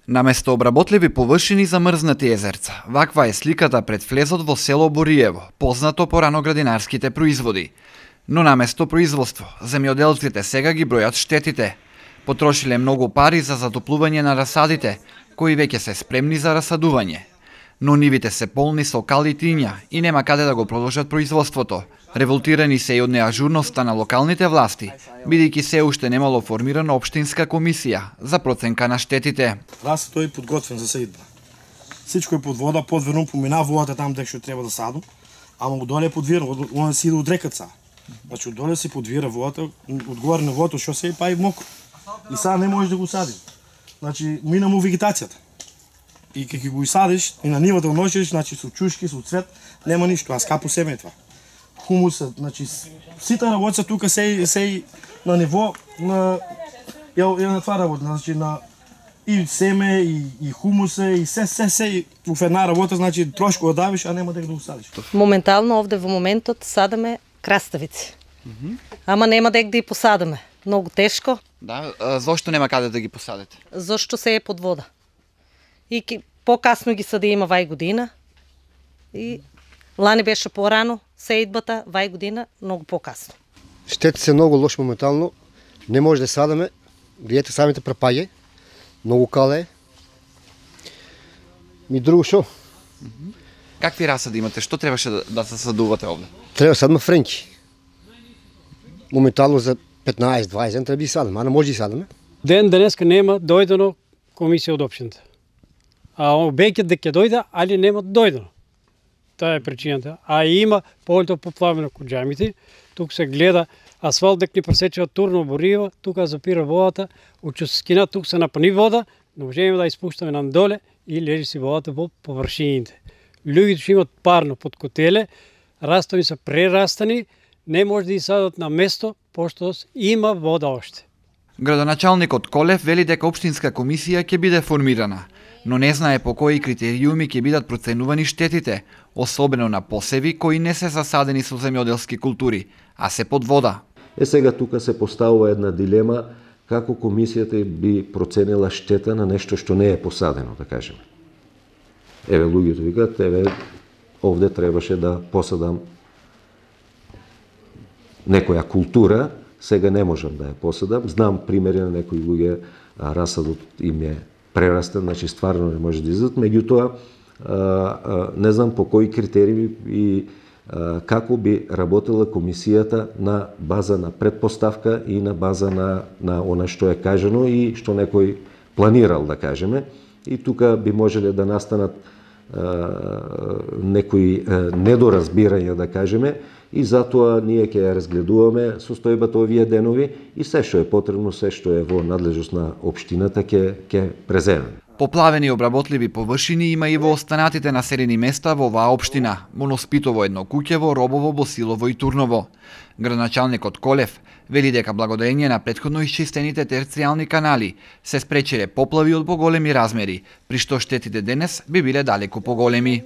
Наместо обработливи површини замрзнати езерца, ваква е сликата пред влезот во село Бориево, познато по раноградинарските производи. Но наместо производство, земјоделците сега ги бројат штетите. Потрошиле многу пари за затоплување на расадите, кои веќе се спремни за расадување. Но нивите се полни со кал и тиња и нема каде да го продолжат производството. Револтирани се и од неажурноста на локалните власти, бидејќи се уште немало формирана општинска комисија за проценка на штетите. Расето е подготвен за сеидба. Всичко е под вода, подверно помина водата там дека што треба да саду, ама одоле е подвирно, он си иде од реката. Значи одоле се подвира водата, одгоре на водата што се па и мокро. И сега не можеш да го садиш. Значи мина му вегетацијата. И кога го садиш и на нивата го носиш, значи со чушки, со цвет, нема ништо, а скапо семе е това. Хумусот, значи сите работи тука се на ниво на на това работа, значи на и семе и хумуса и се во една работа, значи трошко давиш, а нема дека да го садиш. Моментално овде во моментот садаме краставици. Ама нема дека да ги посадаме. Многу тешко. Да, зошто нема каде да ги посадите? Зошто се е под вода. И покасно ги садиме вај година. И лани беше порано сеидбата, вај година многу покасно. Штети се многу лош моментално. Не може да садаме. Видете самите прапаѓе. Многу кале. И друго шо? Какви расади имате? Што требаше да се садувате овде? Треба да садаме френки. Моментално за 15-20 ден треба да ги садаме, а не може да ги садаме. Ден денеска нема дојдено комисија од општината. А обеќаат дека ќе дојде, али нема дојдено. Таа е причината. А има полето поплавено кон џамите. Тук се гледа асфалт дека ни пресечува турно Бориево, тука запира водата, од честина тук се напани вода, не можеме да испуштаме надоле и лежи си водата во површините. Луѓето што имат парно под котеле, растови се прерастани, не може да ги садат на место, пошто има вода оште. Градоначалникот Колев вели дека општинска комисија ќе биде формирана, но не знае по кои критериуми ќе бидат проценувани штетите, особено на посеви кои не се засадени со земјоделски култури, а се под вода. Сега тука се поставува една дилема како комисијата би проценила штета на нешто што не е посадено, да кажеме. Еве луѓето викаат, еве овде требаше да посадам некоја култура, сега не можам да ја посадам. Знам примери на некои луѓе, расадот им е прерастен, значи стварно не може да излезат, меѓутоа не знам по кои критерии и како би работела комисијата на база на предпоставка и на база на она што е кажано и што некој планирал, да кажеме. И тука би можеле да настанат некои недоразбирања, да кажеме, и затоа ние ќе ја разгледуваме состојбата овие денови и се што е потребно, се што е во надлежност на општината ќе преземеме. Поплавени обработливи површини има и во останатите населени места во оваа општина: Моноспитово, Еднокуќево, Робово, Босилово и Турново. Градоначалникот Колев вели дека благодарение на претходно исчистените терцијални канали се спречиле поплави од поголеми размери, при што штетите денес би биле далеку поголеми.